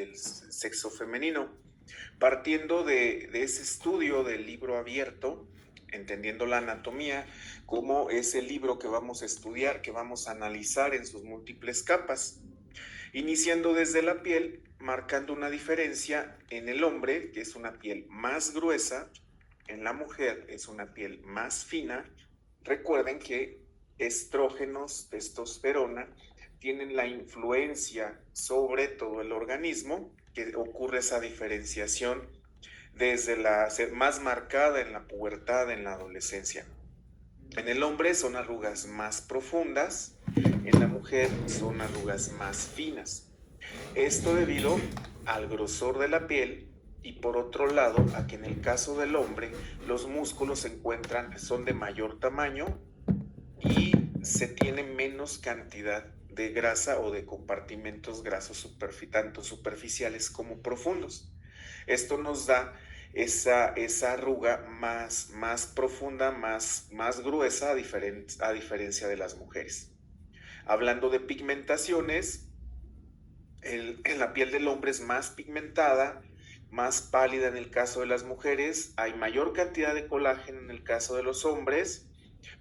del sexo femenino. Partiendo de ese estudio del libro abierto, entendiendo la anatomía, como es el libro que vamos a estudiar, que vamos a analizar en sus múltiples capas, iniciando desde la piel, marcando una diferencia en el hombre, que es una piel más gruesa, en la mujer es una piel más fina. Recuerden que estrógenos, testosterona, tienen la influencia sobre todo el organismo, que ocurre esa diferenciación desde la más marcada en la pubertad, en la adolescencia. En el hombre son arrugas más profundas, en la mujer son arrugas más finas. Esto debido al grosor de la piel y por otro lado a que en el caso del hombre los músculos son de mayor tamaño y se tiene menos cantidad de grasa o de compartimentos grasos tanto superficiales como profundos. Esto nos da esa arruga más profunda, más gruesa a diferencia de las mujeres. Hablando de pigmentaciones, en la piel del hombre es más pigmentada, más pálida en el caso de las mujeres, hay mayor cantidad de colágeno en el caso de los hombres,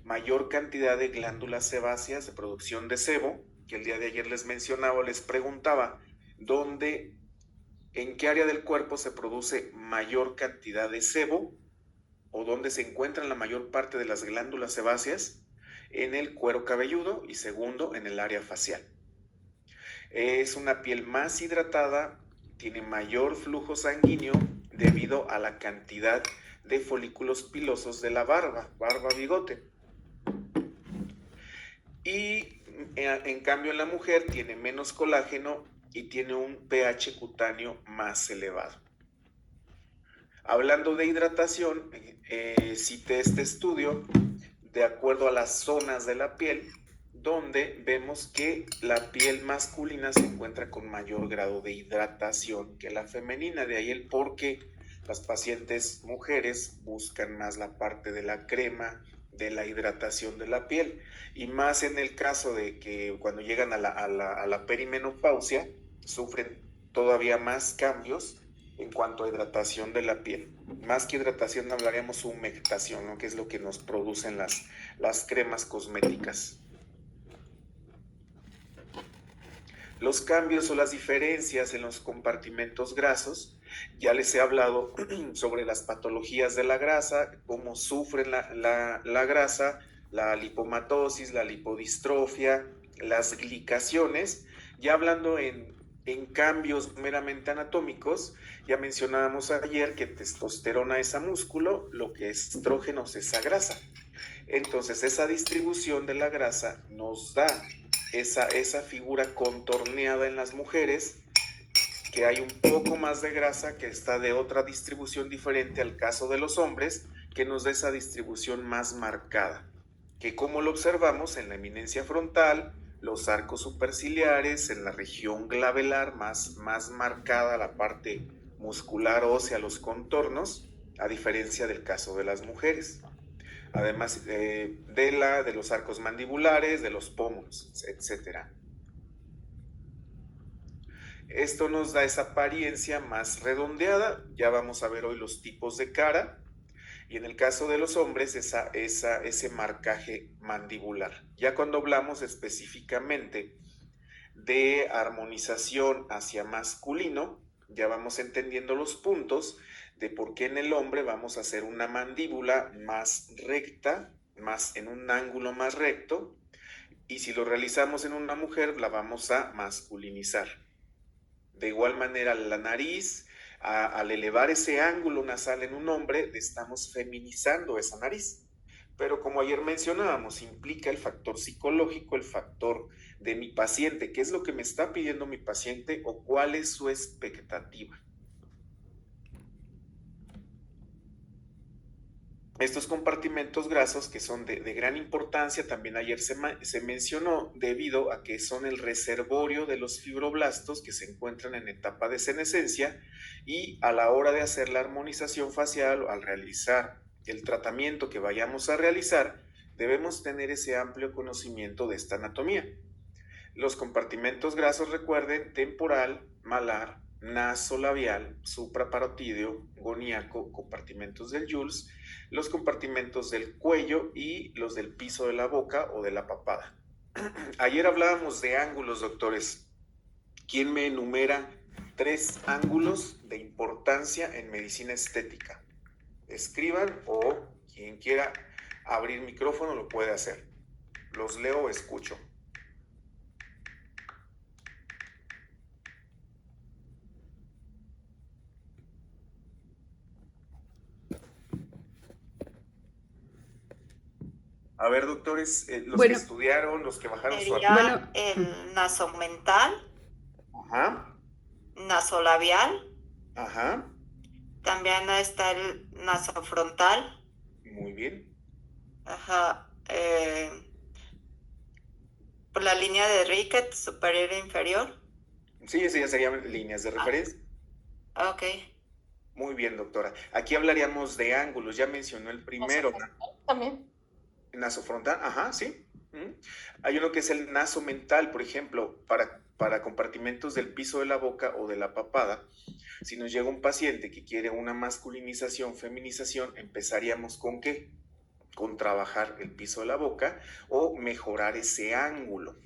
mayor cantidad de glándulas sebáceas de producción de sebo, que el día de ayer les mencionaba, les preguntaba, ¿en qué área del cuerpo se produce mayor cantidad de sebo o dónde se encuentran la mayor parte de las glándulas sebáceas? En el cuero cabelludo y segundo, en el área facial. Es una piel más hidratada, tiene mayor flujo sanguíneo debido a la cantidad de folículos pilosos de la barba bigote. Y en cambio en la mujer tiene menos colágeno y tiene un pH cutáneo más elevado. Hablando de hidratación, cité este estudio de acuerdo a las zonas de la piel, donde vemos que la piel masculina se encuentra con mayor grado de hidratación que la femenina. De ahí el por qué las pacientes mujeres buscan más la parte de la crema, de la hidratación de la piel, y más en el caso de que cuando llegan a la perimenopausia sufren todavía más cambios en cuanto a hidratación de la piel. Más que hidratación hablaríamos humectación, ¿no? Que es lo que nos producen las cremas cosméticas. Los cambios o las diferencias en los compartimentos grasos, ya les he hablado sobre las patologías de la grasa, cómo sufren la grasa, la lipomatosis, la lipodistrofia, las glicaciones. Ya hablando en cambios meramente anatómicos, ya mencionábamos ayer que testosterona es a músculo, lo que es estrógenos es a grasa. Entonces esa distribución de la grasa nos da esa figura contorneada en las mujeres, que hay un poco más de grasa que está de otra distribución diferente al caso de los hombres, que nos da esa distribución más marcada, que como lo observamos en la eminencia frontal, los arcos superciliares, en la región glabelar más marcada la parte muscular ósea, los contornos, a diferencia del caso de las mujeres. Además de los arcos mandibulares, de los pómulos, etc. Esto nos da esa apariencia más redondeada. Ya vamos a ver hoy los tipos de cara. Y en el caso de los hombres, ese marcaje mandibular. Ya cuando hablamos específicamente de armonización hacia masculino, ya vamos entendiendo los puntos de por qué en el hombre vamos a hacer una mandíbula más recta, más en un ángulo más recto, y si lo realizamos en una mujer, la vamos a masculinizar. De igual manera, la nariz, al elevar ese ángulo nasal en un hombre, estamos feminizando esa nariz. Pero como ayer mencionábamos, implica el factor psicológico, el factor de mi paciente, qué es lo que me está pidiendo mi paciente o cuál es su expectativa. Estos compartimentos grasos que son de gran importancia, también ayer se mencionó, debido a que son el reservorio de los fibroblastos que se encuentran en etapa de senescencia, y a la hora de hacer la armonización facial o al realizar el tratamiento que vayamos a realizar, debemos tener ese amplio conocimiento de esta anatomía. Los compartimentos grasos, recuerden, temporal, malar, nasolabial, supraparotídeo, goníaco, compartimentos del Jules, los compartimentos del cuello y los del piso de la boca o de la papada. Ayer hablábamos de ángulos, doctores. ¿Quién me enumera 3 ángulos de importancia en medicina estética? Escriban o quien quiera abrir micrófono lo puede hacer. Los leo o escucho. A ver, doctores, los que estudiaron, los que bajaron su Sería el nasomental, Ajá. nasolabial, Ajá. también está el nasofrontal. Muy bien. Ajá. Por la línea de Rickett, superior e inferior. Sí, esas ya serían líneas de referencia. Ok. Muy bien, doctora. Aquí hablaríamos de ángulos. Ya mencionó el primero. También. Nasofrontal, ajá, sí. Hay uno que es el nasomental, por ejemplo, para compartimentos del piso de la boca o de la papada. Si nos llega un paciente que quiere una masculinización, feminización, empezaríamos ¿con qué? Con trabajar el piso de la boca o mejorar ese ángulo.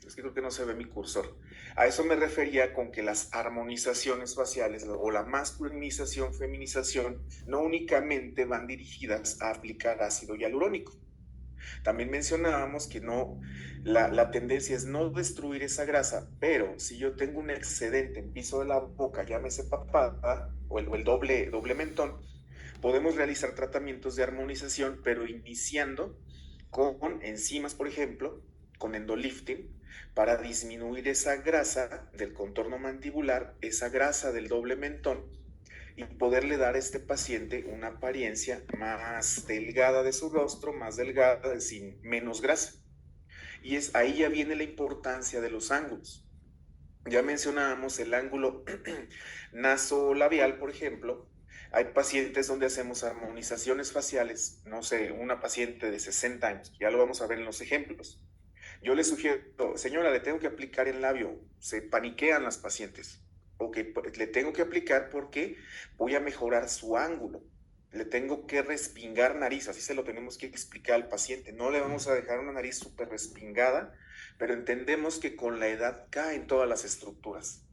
Es que creo que no se ve mi cursor. A eso me refería con que las armonizaciones faciales o la masculinización, feminización, no únicamente van dirigidas a aplicar ácido hialurónico. También mencionábamos que no, la tendencia es no destruir esa grasa, pero si yo tengo un excedente en piso de la boca, llámese papada o el doble mentón, podemos realizar tratamientos de armonización, pero iniciando con enzimas, por ejemplo, con endolifting, para disminuir esa grasa del contorno mandibular, esa grasa del doble mentón, y poderle dar a este paciente una apariencia más delgada de su rostro, más delgada, sin menos grasa. Y ahí ya viene la importancia de los ángulos. Ya mencionábamos el ángulo nasolabial, por ejemplo. Hay pacientes donde hacemos armonizaciones faciales, no sé, una paciente de 60 años, ya lo vamos a ver en los ejemplos. Yo le sugiero, señora, le tengo que aplicar el labio, se paniquean las pacientes. Ok, le tengo que aplicar porque voy a mejorar su ángulo. Le tengo que respingar nariz, así se lo tenemos que explicar al paciente. No le vamos a dejar una nariz súper respingada, pero entendemos que con la edad caen todas las estructuras.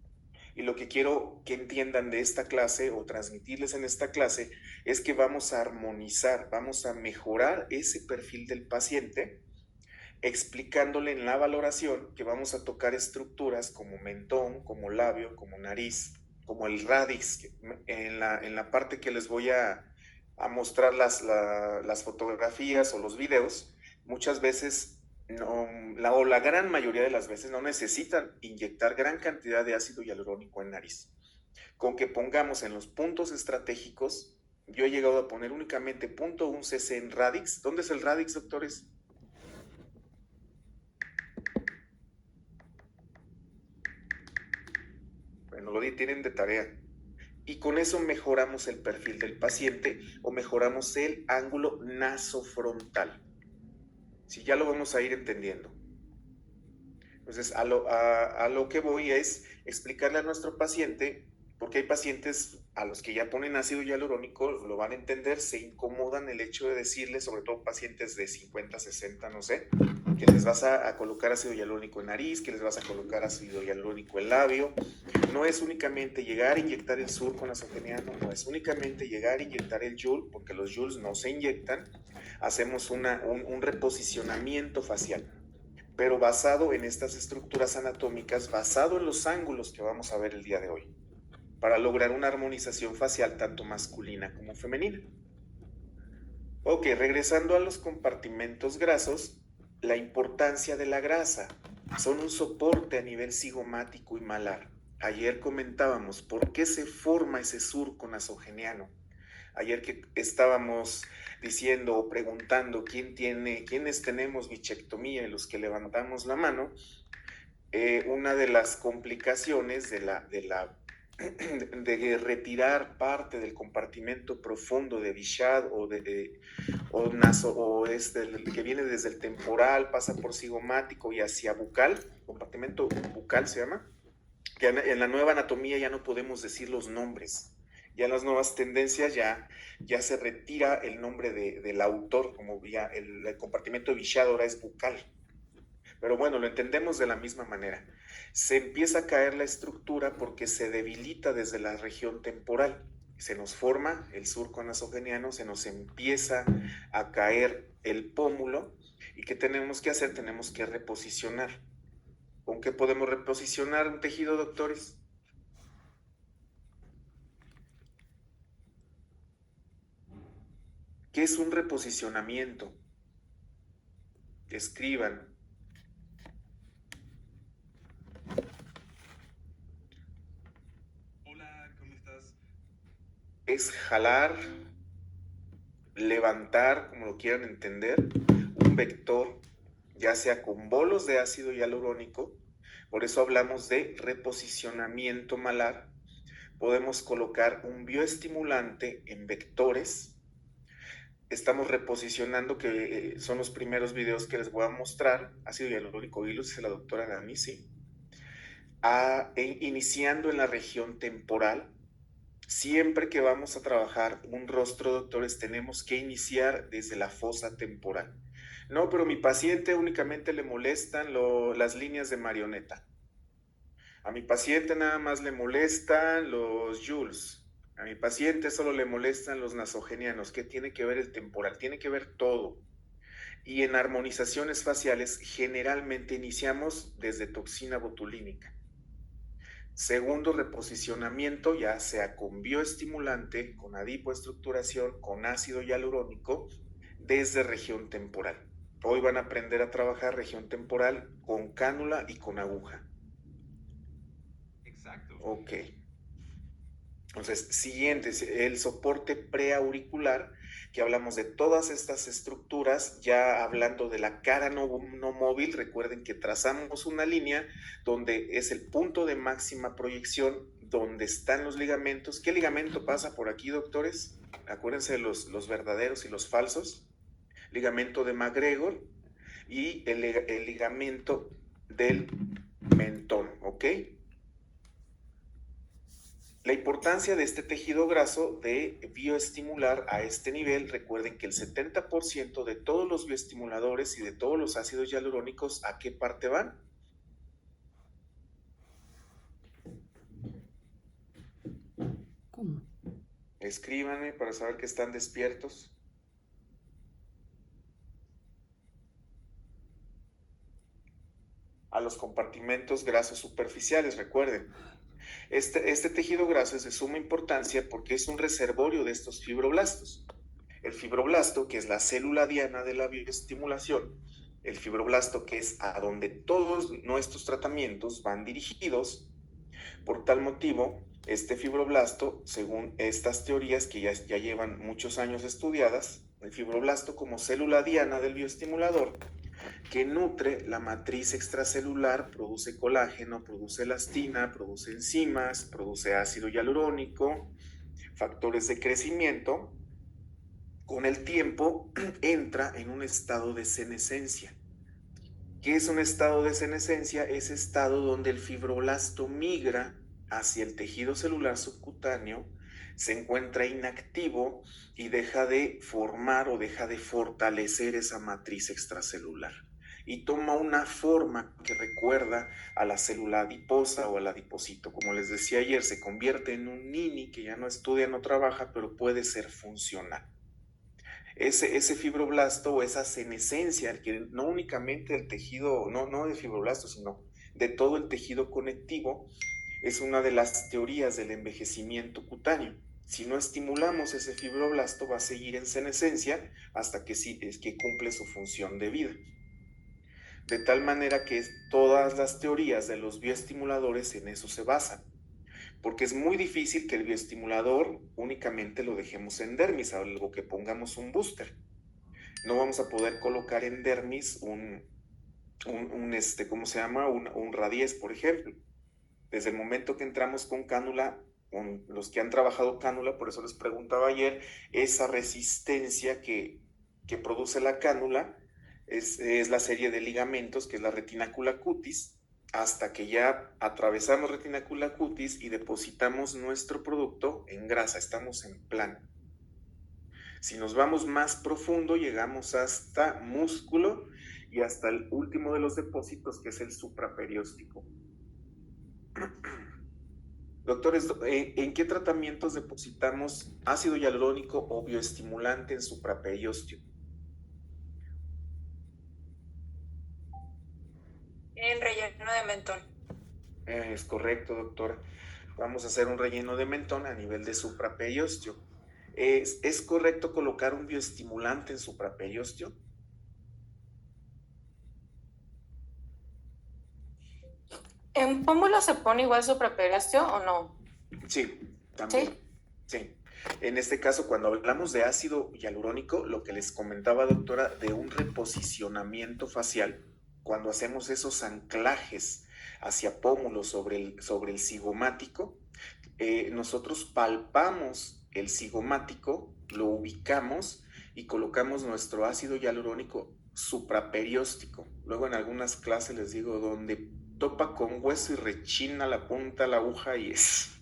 Y lo que quiero que entiendan de esta clase o transmitirles en esta clase es que vamos a armonizar, vamos a mejorar ese perfil del paciente, explicándole en la valoración que vamos a tocar estructuras como mentón, como labio, como nariz, como el radix. En la parte que les voy a mostrar las fotografías o los videos, muchas veces no, o la gran mayoría de las veces no necesitan inyectar gran cantidad de ácido hialurónico en nariz. Con que pongamos en los puntos estratégicos, yo he llegado a poner únicamente 0.1 cc en radix. ¿Dónde es el radix, doctores? Bueno, lo tienen de tarea. Y con eso mejoramos el perfil del paciente o mejoramos el ángulo nasofrontal. Si ya lo vamos a ir entendiendo. Entonces, a lo que voy es explicarle a nuestro paciente, porque hay pacientes a los que ya ponen ácido hialurónico, lo van a entender, se incomodan el hecho de decirle, sobre todo pacientes de 50, 60, no sé, que les vas a colocar ácido hialurónico en nariz, que les vas a colocar ácido hialurónico en labio. No es únicamente llegar a inyectar el sur con nasogeniano, no es únicamente llegar a inyectar el Joule, porque los Joules no se inyectan, hacemos un reposicionamiento facial, pero basado en estas estructuras anatómicas, basado en los ángulos que vamos a ver el día de hoy, para lograr una armonización facial tanto masculina como femenina. Ok, regresando a los compartimentos grasos, la importancia de la grasa. Son un soporte a nivel cigomático y malar. Ayer comentábamos por qué se forma ese surco nasogeniano. Ayer que estábamos diciendo o preguntando quiénes tenemos bichectomía y los que levantamos la mano, una de las complicaciones de retirar parte del compartimento profundo de Bichat que viene desde el temporal, pasa por cigomático y hacia bucal, compartimento bucal se llama, que en la nueva anatomía ya no podemos decir los nombres. Ya en las nuevas tendencias ya se retira el nombre del autor, como ya el compartimento de Bichat ahora es bucal. Pero bueno, lo entendemos de la misma manera. Se empieza a caer la estructura porque se debilita desde la región temporal. Se nos forma el surco nasogeniano, se nos empieza a caer el pómulo. ¿Y qué tenemos que hacer? Tenemos que reposicionar. ¿Con qué podemos reposicionar un tejido, doctores? ¿Qué es un reposicionamiento? Escriban. Hola, ¿cómo estás? Es jalar, levantar, como lo quieran entender, un vector, ya sea con bolos de ácido hialurónico. Por eso hablamos de reposicionamiento malar. Podemos colocar un bioestimulante en vectores. Estamos reposicionando, que son los primeros videos que les voy a mostrar. Ácido hialurónico hilo, dice la doctora Gamisi. Iniciando en la región temporal. Siempre que vamos a trabajar un rostro, doctores, tenemos que iniciar desde la fosa temporal. No, pero mi paciente únicamente le molestan las líneas de marioneta. A mi paciente nada más le molestan los joules. A mi paciente solo le molestan los nasogenianos. ¿Qué tiene que ver el temporal? Tiene que ver todo. Y en armonizaciones faciales generalmente iniciamos desde toxina botulínica. Segundo, reposicionamiento, ya sea con bioestimulante, con adipoestructuración, con ácido hialurónico, desde región temporal. Hoy van a aprender a trabajar región temporal con cánula y con aguja. Exacto. Ok. Entonces, siguiente, el soporte preauricular, que hablamos de todas estas estructuras, ya hablando de la cara no móvil. Recuerden que trazamos una línea donde es el punto de máxima proyección, donde están los ligamentos. ¿Qué ligamento pasa por aquí, doctores? Acuérdense de los verdaderos y los falsos. Ligamento de McGregor y el ligamento del mentón, ¿ok? La importancia de este tejido graso de bioestimular a este nivel. Recuerden que el 70% de todos los bioestimuladores y de todos los ácidos hialurónicos, ¿a qué parte van? ¿Cómo? Escríbanme para saber que están despiertos. A los compartimentos grasos superficiales, recuerden. Este tejido graso es de suma importancia porque es un reservorio de estos fibroblastos. El fibroblasto, que es la célula diana de la bioestimulación, el fibroblasto, que es a donde todos nuestros tratamientos van dirigidos. Por tal motivo, este fibroblasto, según estas teorías que ya llevan muchos años estudiadas, el fibroblasto como célula diana del bioestimulador, que nutre la matriz extracelular, produce colágeno, produce elastina, produce enzimas, produce ácido hialurónico, factores de crecimiento. Con el tiempo entra en un estado de senescencia. ¿Qué es un estado de senescencia? Es estado donde el fibroblasto migra hacia el tejido celular subcutáneo, se encuentra inactivo y deja de formar o deja de fortalecer esa matriz extracelular. Y toma una forma que recuerda a la célula adiposa o al adipocito. Como les decía ayer, se convierte en un nini que ya no estudia, no trabaja, pero puede ser funcional. Ese fibroblasto o esa senescencia, que no únicamente del tejido, no de fibroblasto, sino de todo el tejido conectivo, es una de las teorías del envejecimiento cutáneo. Si no estimulamos ese fibroblasto, va a seguir en senescencia hasta que cumple su función de vida. De tal manera que todas las teorías de los bioestimuladores en eso se basan. Porque es muy difícil que el bioestimulador únicamente lo dejemos en dermis, algo que pongamos un booster. No vamos a poder colocar en dermis ¿cómo se llama? Un radies, por ejemplo. Desde el momento que entramos con cánula, con los que han trabajado cánula, por eso les preguntaba ayer, esa resistencia que produce la cánula es la serie de ligamentos, que es la retinacula cutis, hasta que ya atravesamos retinacula cutis y depositamos nuestro producto en grasa, estamos en plano. Si nos vamos más profundo, llegamos hasta músculo y hasta el último de los depósitos, que es el supraperióstico. Doctores, ¿en qué tratamientos depositamos ácido hialurónico o bioestimulante en supraperiósteo? En relleno de mentón. Es correcto, doctora. Vamos a hacer un relleno de mentón a nivel de supraperiósteo. ¿Es correcto colocar un bioestimulante en supraperiósteo? ¿En pómulo se pone igual supraperiósteo o no? Sí, también. ¿Sí? Sí. En este caso, cuando hablamos de ácido hialurónico, lo que les comentaba, doctora, de un reposicionamiento facial, cuando hacemos esos anclajes hacia pómulo sobre el cigomático, nosotros palpamos el cigomático, lo ubicamos y colocamos nuestro ácido hialurónico supraperióstico. Luego en algunas clases les digo donde topa con hueso y rechina la punta la aguja y es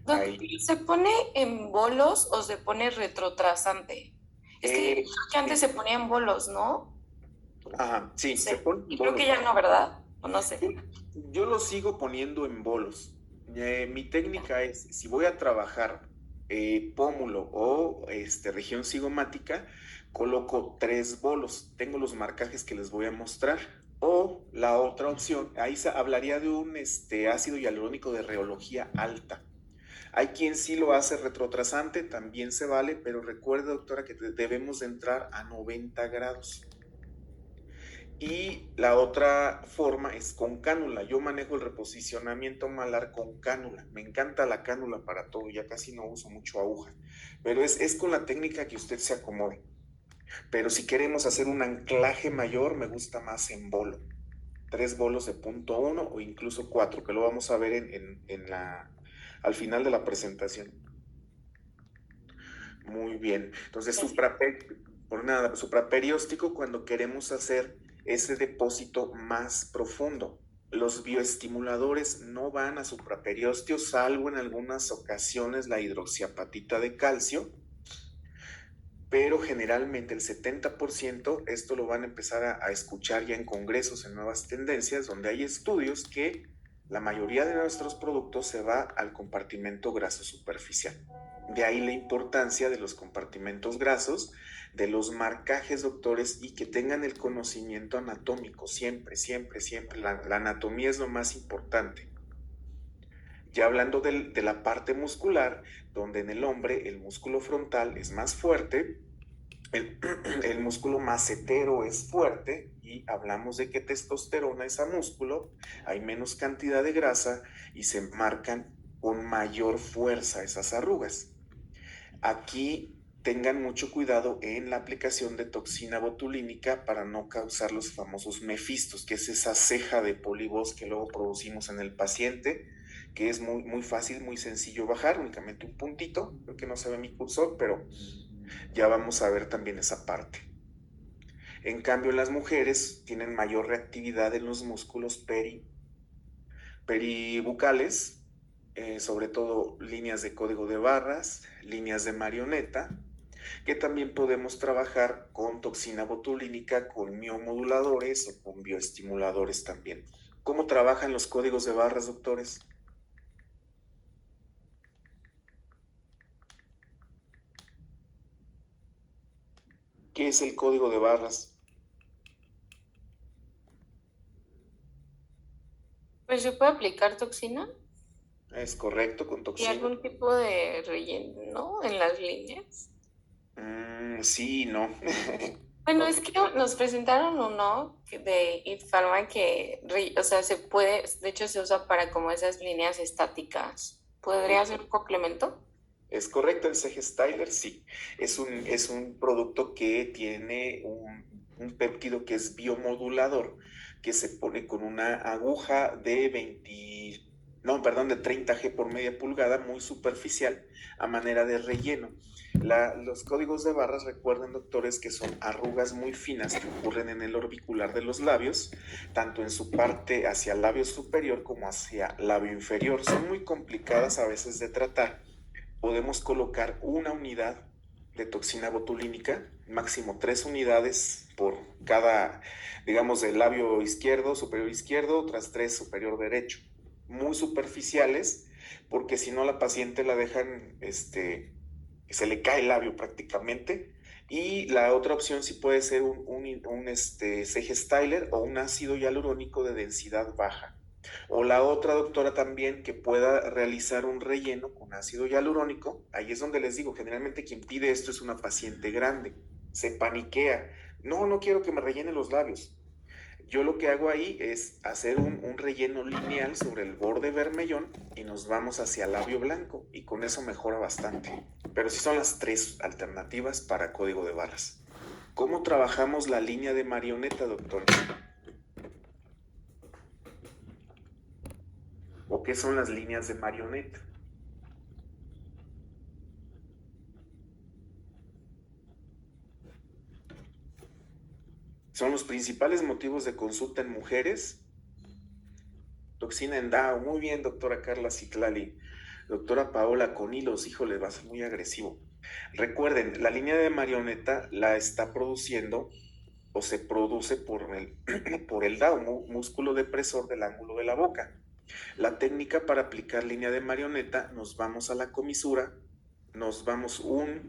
ahí. ¿Se pone en bolos o se pone retrotrasante? Es que creo que antes se ponía en bolos, ¿no? Ajá, sí, Sí. se pone Y en creo bolos. que ya no, ¿verdad? O no sé. Yo lo sigo poniendo en bolos. Mi técnica es, si voy a trabajar pómulo o región cigomática, coloco 3 bolos. Tengo los marcajes que les voy a mostrar. O la otra opción, ahí hablaría de un ácido hialurónico de reología alta. Hay quien sí lo hace retrotrasante, también se vale, pero recuerde, doctora, que debemos de entrar a 90 grados. Y la otra forma es con cánula. Yo manejo el reposicionamiento malar con cánula. Me encanta la cánula para todo, ya casi no uso mucho aguja. Pero es con la técnica que usted se acomode. Pero si queremos hacer un anclaje mayor, me gusta más en bolo. 3 bolos de punto 1 o incluso 4, que lo vamos a ver al final de la presentación. Muy bien. Entonces, supraperióstico cuando queremos hacer ese depósito más profundo. Los bioestimuladores no van a supraperiósteo, salvo en algunas ocasiones la hidroxiapatita de calcio, pero generalmente el 70%, esto lo van a empezar a escuchar ya en congresos, en nuevas tendencias, donde hay estudios que la mayoría de nuestros productos se va al compartimento graso superficial. De ahí la importancia de los compartimentos grasos, de los marcajes, doctores, y que tengan el conocimiento anatómico, siempre, siempre, siempre. La anatomía es lo más importante. Ya hablando de la parte muscular, donde en el hombre el músculo frontal es más fuerte, el músculo macetero es fuerte, y hablamos de que testosterona es a músculo, hay menos cantidad de grasa y se marcan con mayor fuerza esas arrugas. Aquí tengan mucho cuidado en la aplicación de toxina botulínica para no causar los famosos mefistos, que es esa ceja de pólibos que luego producimos en el paciente, que es muy, muy fácil, muy sencillo bajar, únicamente un puntito. Creo que no se ve mi cursor, pero ya vamos a ver también esa parte. En cambio, las mujeres tienen mayor reactividad en los músculos peribucales, sobre todo líneas de código de barras, líneas de marioneta, que también podemos trabajar con toxina botulínica, con miomoduladores o con bioestimuladores también. ¿Cómo trabajan los códigos de barras, doctores? ¿Qué es el código de barras? Pues se puede aplicar toxina Es correcto, con y toxina. algún tipo de relleno en las líneas. Sí, no. Bueno, es que nos presentaron uno de It Pharma que, o sea, se puede, de hecho se usa para como esas líneas estáticas. ¿Podría ser un complemento? Es correcto, el CG Styler, sí. Es un producto que tiene un péptido que es biomodulador, que se pone con una aguja de no, perdón, de 30G por media pulgada, muy superficial, a manera de relleno. Los códigos de barras, recuerden, doctores, que son arrugas muy finas que ocurren en el orbicular de los labios, tanto en su parte hacia el labio superior como hacia labio inferior. Son muy complicadas a veces de tratar. Podemos colocar una unidad de toxina botulínica, máximo 3 unidades por cada, digamos, del labio izquierdo, superior izquierdo, otras 3 superior derecho. Muy superficiales, porque si no la paciente la dejan, se le cae el labio prácticamente. Y la otra opción sí puede ser un CG Styler o un ácido hialurónico de densidad baja. O la otra, doctora, también que pueda realizar un relleno con ácido hialurónico. Ahí es donde les digo, generalmente quien pide esto es una paciente grande. Se paniquea. No, no quiero que me rellene los labios. Yo lo que hago ahí es hacer un relleno lineal sobre el borde vermellón y nos vamos hacia labio blanco, y con eso mejora bastante. Pero sí son las 3 alternativas para código de barras. ¿Cómo trabajamos la línea de marioneta, doctor? ¿O qué son las líneas de marioneta? Son los principales motivos de consulta en mujeres. Toxina en DAO, muy bien, doctora Carla Citlali. Doctora Paola con hilos, híjole, va a ser muy agresivo. Recuerden, la línea de marioneta la está produciendo o se produce por el DAO, músculo depresor del ángulo de la boca. La técnica para aplicar línea de marioneta, nos vamos a la comisura, nos vamos 1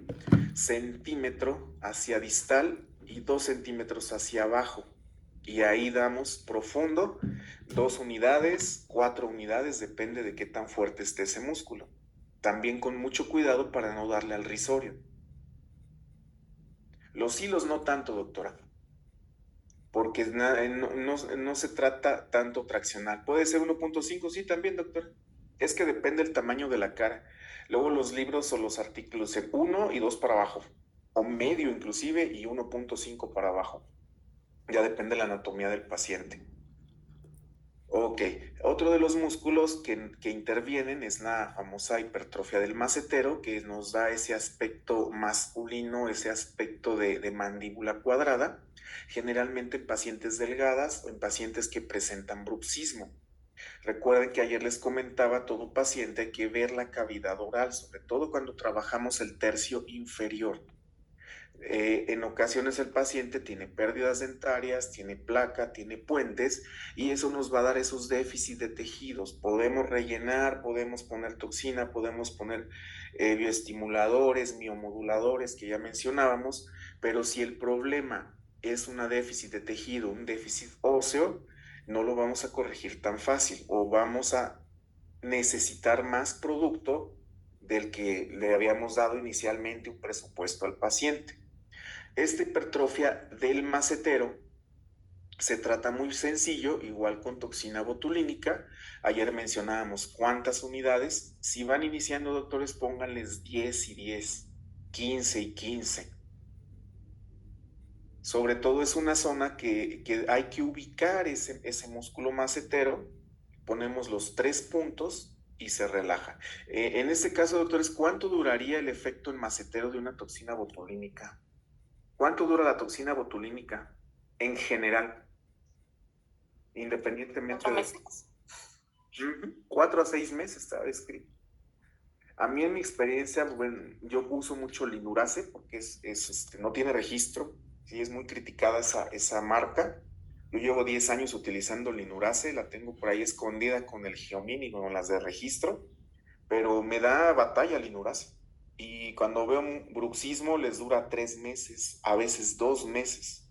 centímetro hacia distal y 2 centímetros hacia abajo. Y ahí damos profundo, 2 unidades, 4 unidades, depende de qué tan fuerte esté ese músculo. También con mucho cuidado para no darle al risorio. Los hilos no tanto, doctora, porque no se trata tanto traccionar. Puede ser 1.5, sí, también, doctora. Es que depende del tamaño de la cara. Luego los libros o los artículos en 1 y 2 para abajo, o medio inclusive, y 1.5 para abajo. Ya depende de la anatomía del paciente. Ok, otro de los músculos que intervienen es la famosa hipertrofia del macetero, que nos da ese aspecto masculino, ese aspecto de mandíbula cuadrada, generalmente en pacientes delgadas o en pacientes que presentan bruxismo. Recuerden que ayer les comentaba, todo paciente hay que ver la cavidad oral, sobre todo cuando trabajamos el tercio inferior. En ocasiones el paciente tiene pérdidas dentarias, tiene placa, tiene puentes, y eso nos va a dar esos déficits de tejidos. Podemos rellenar, podemos poner toxina, podemos poner bioestimuladores, miomoduladores que ya mencionábamos, pero si el problema es un déficit de tejido, un déficit óseo, no lo vamos a corregir tan fácil, o vamos a necesitar más producto del que le habíamos dado inicialmente un presupuesto al paciente. Esta hipertrofia del macetero se trata muy sencillo, igual con toxina botulínica. Ayer mencionábamos cuántas unidades. Si van iniciando, doctores, pónganles 10 y 10, 15 y 15. Sobre todo es una zona que hay que ubicar ese músculo macetero. Ponemos los 3 puntos y se relaja. En este caso, doctores, ¿cuánto duraría el efecto en macetero de una toxina botulínica? ¿Cuánto dura la toxina botulínica en general? Independientemente 4 de... meses. 4 a 6 meses está descrito. A mí en mi experiencia, bueno, yo uso mucho Linurace porque no tiene registro, sí, es muy criticada esa marca. Yo llevo 10 años utilizando Linurace, la tengo por ahí escondida con el Geomin y con las de registro, pero me da batalla Linurace. Y cuando veo un bruxismo les dura 3 meses, a veces 2 meses.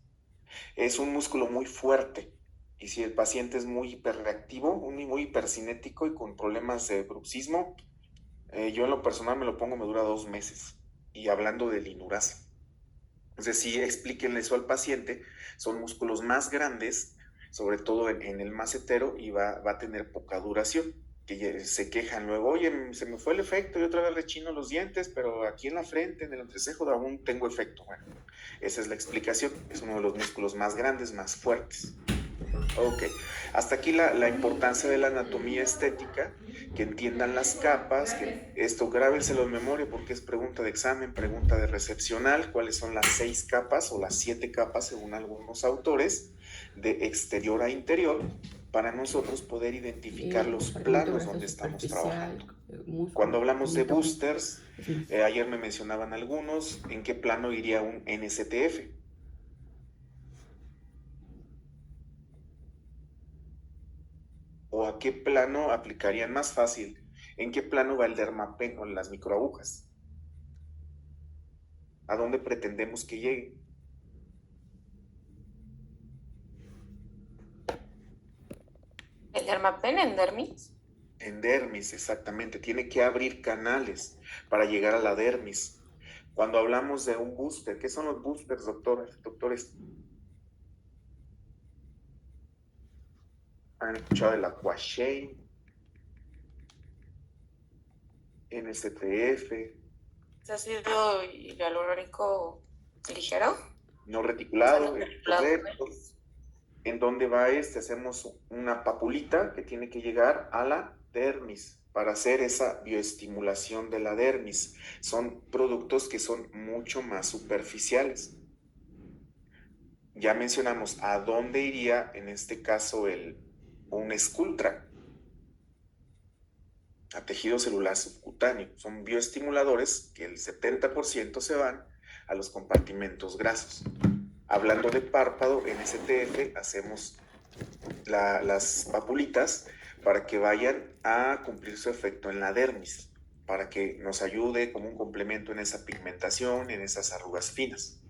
Es un músculo muy fuerte, y si el paciente es muy hiperreactivo, muy hipercinético y con problemas de bruxismo, yo en lo personal me lo pongo, me dura 2 meses. Y hablando de Linurace. Entonces sí, explíquenle eso al paciente. Son músculos más grandes, sobre todo en el macetero, y va a tener poca duración. Que se quejan luego, oye, se me fue el efecto, y otra vez rechino los dientes, pero aquí en la frente, en el entrecejo, aún tengo efecto. Bueno, esa es la explicación. Es uno de los músculos más grandes, más fuertes. Ok, hasta aquí la importancia de la anatomía estética, que entiendan las capas, que esto grábenselo en memoria porque es pregunta de examen, pregunta de recepcional, cuáles son las 6 capas o las 7 capas según algunos autores, de exterior a interior, para nosotros poder identificar los planos donde estamos trabajando. Cuando hablamos de boosters, ayer me mencionaban algunos, ¿en qué plano iría un NSTF? ¿O a qué plano aplicarían más fácil? ¿En qué plano va el dermapen o las microagujas? ¿A dónde pretendemos que llegue? ¿El dermapen en dermis? En dermis, exactamente. Tiene que abrir canales para llegar a la dermis. Cuando hablamos de un booster, ¿qué son los boosters, doctores? ¿Han escuchado de la Quashane, NSTF, ¿Es ácido hialurónico ligero? no reticulado? Es Claro, correcto. ¿En dónde va este? Hacemos una papulita que tiene que llegar a la dermis para hacer esa bioestimulación de la dermis. Son productos que son mucho más superficiales. Ya mencionamos a dónde iría en este caso un Sculptra, a tejido celular subcutáneo. Son bioestimuladores que el 70% se van a los compartimentos grasos. Hablando de párpado, en STF hacemos las papulitas para que vayan a cumplir su efecto en la dermis, para que nos ayude como un complemento en esa pigmentación, en esas arrugas finas.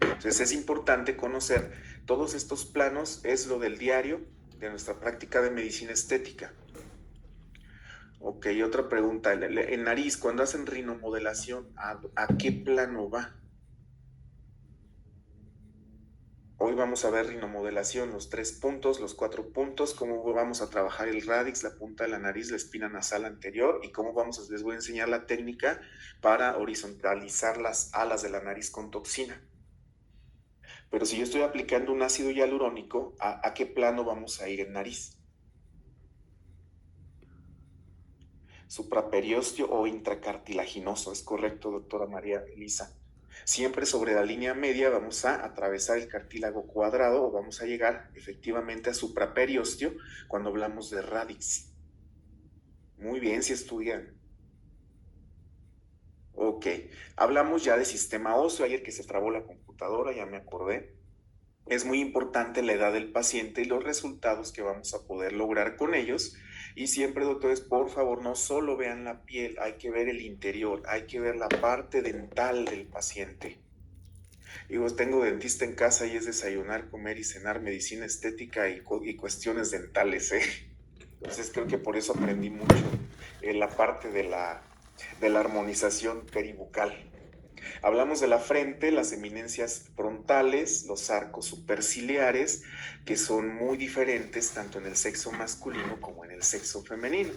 Entonces es importante conocer todos estos planos, es lo del diario de nuestra práctica de medicina estética. Ok, otra pregunta, en nariz, cuando hacen rinomodelación, ¿a qué plano va? Hoy vamos a ver rinomodelación, los 3 puntos, los 4 puntos, cómo vamos a trabajar el radix, la punta de la nariz, la espina nasal anterior y cómo les voy a enseñar la técnica para horizontalizar las alas de la nariz con toxina. Pero si yo estoy aplicando un ácido hialurónico, ¿a qué plano vamos a ir en nariz? Supraperiósteo o intracartilaginoso, es correcto, doctora María Elisa. Siempre sobre la línea media vamos a atravesar el cartílago cuadrado o vamos a llegar efectivamente a supraperiósteo cuando hablamos de radix. Muy bien, si estudian. Ok, hablamos ya de sistema óseo, ayer que se trabó la computadora, ya me acordé. Es muy importante la edad del paciente y los resultados que vamos a poder lograr con ellos. Y siempre, doctores, por favor, no solo vean la piel, hay que ver el interior, hay que ver la parte dental del paciente. Digo, tengo dentista en casa y es desayunar, comer y cenar medicina estética y cuestiones dentales, ¿eh? Entonces creo que por eso aprendí mucho en la parte de la armonización peribucal. Hablamos de la frente, las eminencias frontales, los arcos superciliares, que son muy diferentes tanto en el sexo masculino como en el sexo femenino.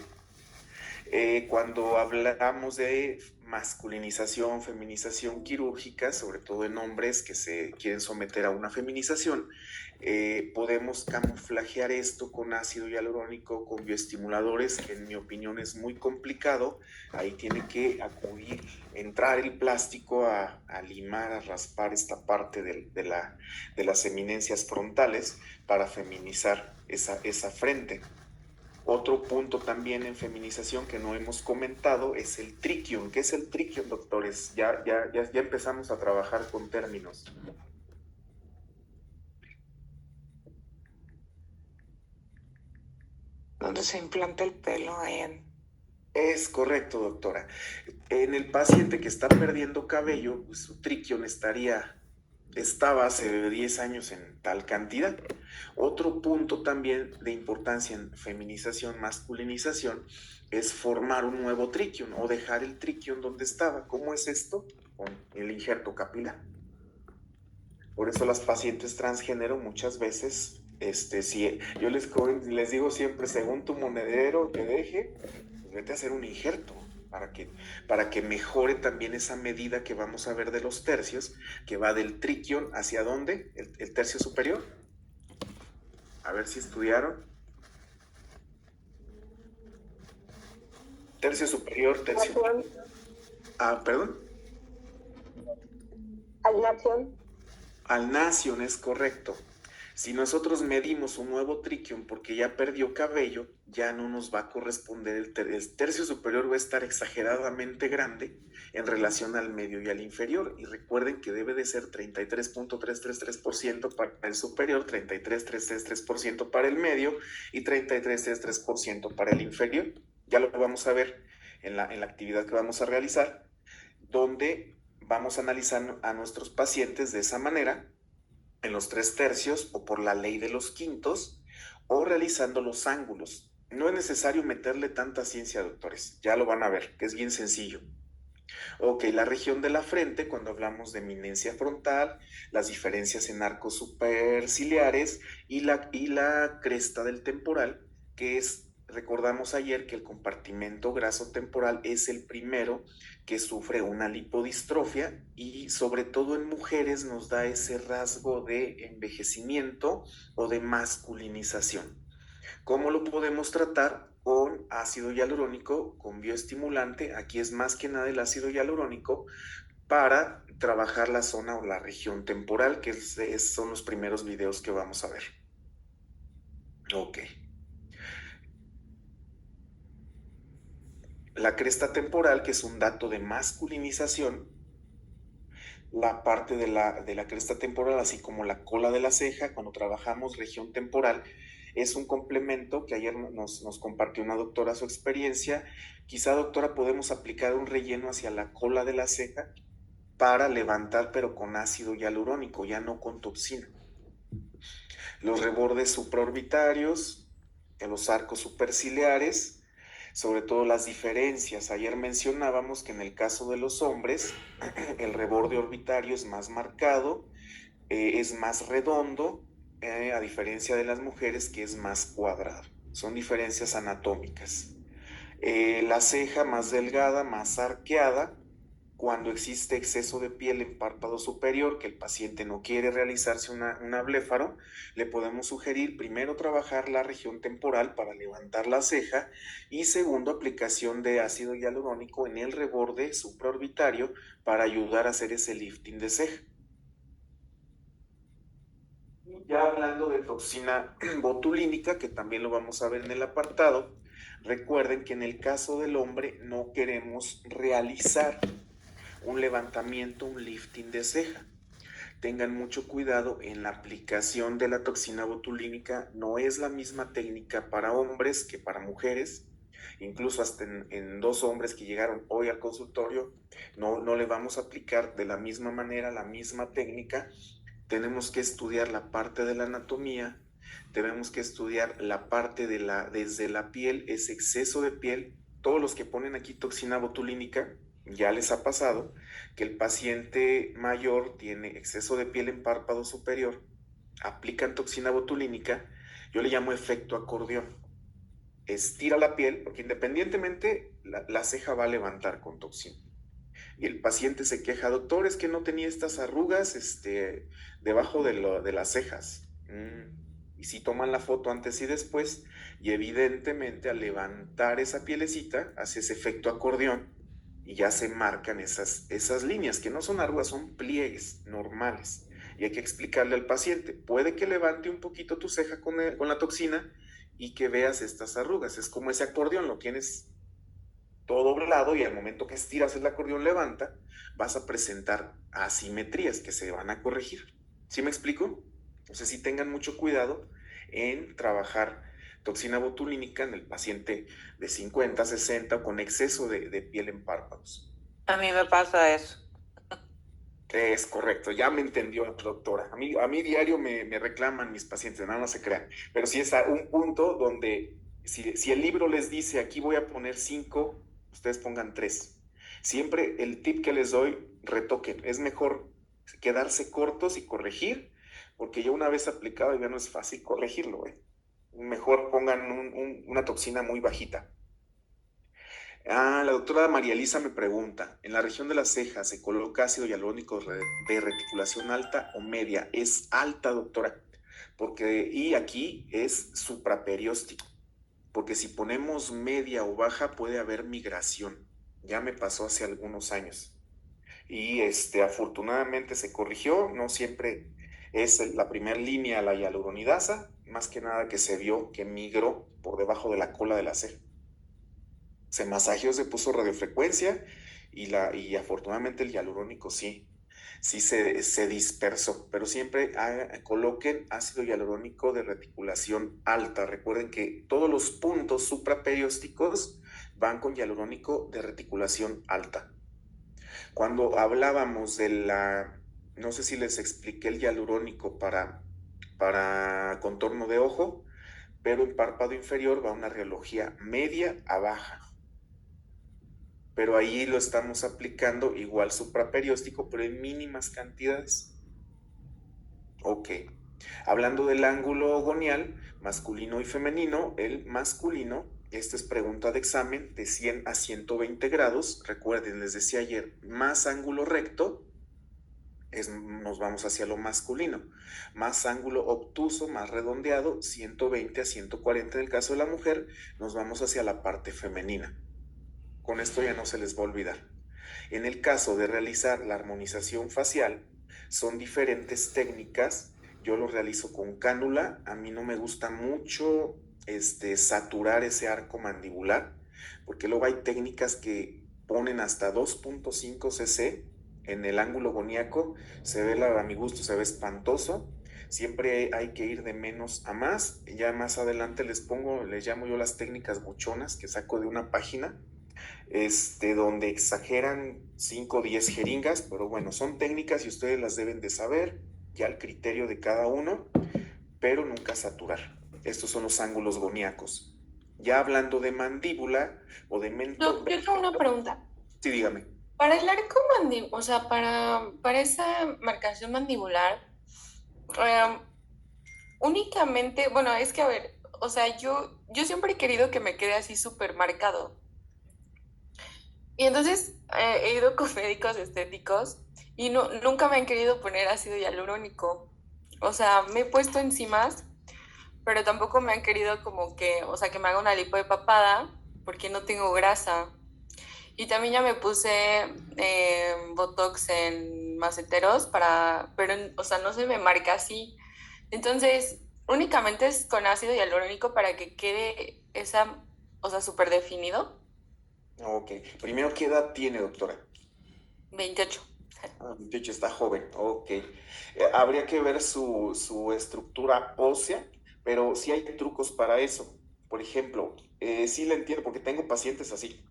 Cuando hablamos de masculinización, feminización quirúrgica, sobre todo en hombres que se quieren someter a una feminización, podemos camuflajear esto con ácido hialurónico, con bioestimuladores, que en mi opinión es muy complicado. Ahí tiene que acudir, entrar el plástico a limar, a raspar esta parte de las eminencias frontales para feminizar esa frente. Otro punto también en feminización que no hemos comentado es el triquium. ¿Qué es el triquium, doctores? Ya empezamos a trabajar con términos. Donde se implanta el pelo ahí Es correcto, doctora. En el paciente que está perdiendo cabello, pues su triquium estaba hace 10 años en tal cantidad. Otro punto también de importancia en feminización, masculinización, es formar un nuevo triquium o dejar el triquium donde estaba. ¿Cómo es esto? Con el injerto capilar. Por eso las pacientes transgénero muchas veces, si yo les digo siempre, según tu monedero te deje, pues vete a hacer un injerto para que mejore también esa medida que vamos a ver de los tercios, que va del triquium hacia dónde, el tercio superior. A ver si estudiaron. Tercio superior, tercio... perdón. Al nación es correcto. Si nosotros medimos un nuevo triquium porque ya perdió cabello, ya no nos va a corresponder el tercio superior, va a estar exageradamente grande en relación al medio y al inferior. Y recuerden que debe de ser 33.333% para el superior, 33.333% para el medio y 33.33% para el inferior. Ya lo vamos a ver en la actividad que vamos a realizar, donde vamos a analizar a nuestros pacientes de esa manera, en los 3/3 o por la ley de los quintos, o realizando los ángulos. No es necesario meterle tanta ciencia, doctores, ya lo van a ver, que es bien sencillo. Ok, la región de la frente, cuando hablamos de eminencia frontal, las diferencias en arcos superciliares y la cresta del temporal, que es, recordamos ayer que el compartimento graso temporal es el primero que sufre una lipodistrofia y sobre todo en mujeres nos da ese rasgo de envejecimiento o de masculinización. ¿Cómo lo podemos tratar? Con ácido hialurónico, con bioestimulante. Aquí es más que nada el ácido hialurónico para trabajar la zona o la región temporal, que son los primeros videos que vamos a ver. Ok. La cresta temporal, que es un dato de masculinización, la parte de la cresta temporal, así como la cola de la ceja, cuando trabajamos región temporal, es un complemento que ayer nos compartió una doctora su experiencia. Quizá, doctora, podemos aplicar un relleno hacia la cola de la ceja para levantar, pero con ácido hialurónico, ya no con toxina. Los rebordes supraorbitarios, los arcos superciliares, sobre todo las diferencias. Ayer mencionábamos que en el caso de los hombres, el reborde orbitario es más marcado, es más redondo, a diferencia de las mujeres, que es más cuadrado. Son diferencias anatómicas. La ceja más delgada, más arqueada. Cuando existe exceso de piel en párpado superior, que el paciente no quiere realizarse una bléfaro, le podemos sugerir primero trabajar la región temporal para levantar la ceja y segundo, aplicación de ácido hialurónico en el reborde supraorbitario para ayudar a hacer ese lifting de ceja. Ya hablando de toxina botulínica, que también lo vamos a ver en el apartado, recuerden que en el caso del hombre no queremos realizar un levantamiento, un lifting de ceja. Tengan mucho cuidado en la aplicación de la toxina botulínica. No es la misma técnica para hombres que para mujeres. Incluso hasta en 2 hombres que llegaron hoy al consultorio, no le vamos a aplicar de la misma manera, la misma técnica. Tenemos que estudiar la parte de la anatomía, tenemos que estudiar la parte desde la piel, ese exceso de piel. Todos los que ponen aquí toxina botulínica, ya les ha pasado que el paciente mayor tiene exceso de piel en párpado superior, aplican toxina botulínica, yo le llamo efecto acordeón. Estira la piel, porque independientemente la ceja va a levantar con toxina. Y el paciente se queja, doctor, es que no tenía estas arrugas debajo de las cejas. Y si toman la foto antes y después, y evidentemente al levantar esa pielecita, hace ese efecto acordeón, y ya se marcan esas líneas, que no son arrugas, son pliegues normales. Y hay que explicarle al paciente, puede que levante un poquito tu ceja con la toxina y que veas estas arrugas. Es como ese acordeón, lo tienes todo doblado y al momento que estiras el acordeón levanta, vas a presentar asimetrías que se van a corregir. ¿Sí me explico? Entonces sí tengan mucho cuidado en trabajar toxina botulínica en el paciente de 50, 60 o con exceso de piel en párpados. A mí me pasa eso. Es correcto, ya me entendió, doctora. A mí diario me reclaman mis pacientes, no se crean. Pero sí es un punto donde si el libro les dice aquí voy a poner 5, ustedes pongan 3. Siempre el tip que les doy, retoquen. Es mejor quedarse cortos y corregir, porque ya una vez aplicado ya no es fácil corregirlo. Mejor pongan una toxina muy bajita. La doctora María Elisa me pregunta, ¿en la región de las cejas se coloca ácido hialurónico de reticulación alta o media? Es alta, doctora. y aquí es supraperióstico, porque si ponemos media o baja puede haber migración. Ya me pasó hace algunos años. Y afortunadamente se corrigió, no siempre es la primera línea la hialuronidasa, más que nada que se vio que migró por debajo de la cola de la ceja. Se masajeó, se puso radiofrecuencia y afortunadamente el hialurónico sí se dispersó, pero siempre coloquen ácido hialurónico de reticulación alta. Recuerden que todos los puntos supraperiósticos van con hialurónico de reticulación alta. Cuando hablábamos no sé si les expliqué el hialurónico para contorno de ojo, pero en párpado inferior va una rheología media a baja. Pero ahí lo estamos aplicando igual supraperióstico, pero en mínimas cantidades. Ok. Hablando del ángulo gonial, masculino y femenino, el masculino, esta es pregunta de examen, de 100 a 120 grados. Recuerden, les decía ayer, más ángulo recto, nos vamos hacia lo masculino. Más ángulo obtuso, más redondeado, 120 a 140 en el caso de la mujer, nos vamos hacia la parte femenina. Con esto ya no se les va a olvidar. En el caso de realizar la armonización facial, son diferentes técnicas. Yo lo realizo con cánula. A mí no me gusta mucho saturar ese arco mandibular, porque luego hay técnicas que ponen hasta 2.5 cc en el ángulo goniaco. A mi gusto se ve espantoso. Siempre hay que ir de menos a más. Ya más adelante les llamo yo las técnicas buchonas que saco de una página, donde exageran 5 o 10 jeringas, pero bueno, son técnicas y ustedes las deben de saber, ya al criterio de cada uno, pero nunca saturar. Estos son los ángulos goniacos. Ya hablando de mandíbula o de mentón. Yo tengo una pregunta. Sí, dígame. Para el arco mandibular, o sea, para esa marcación mandibular, únicamente, bueno, es que a ver, o sea, yo siempre he querido que me quede así súper marcado. Y entonces he ido con médicos estéticos y nunca me han querido poner ácido hialurónico. O sea, me he puesto enzimas, pero tampoco me han querido como que, o sea, que me haga una lipo de papada porque no tengo grasa. Y también ya me puse Botox en maceteros pero, o sea, no se me marca así. Entonces, únicamente es con ácido hialurónico para que quede o sea, súper definido. Ok. Primero, ¿qué edad tiene, doctora? 28. 28, está joven. Ok. Habría que ver su estructura ósea, pero sí hay trucos para eso. Por ejemplo, sí le entiendo porque tengo pacientes así.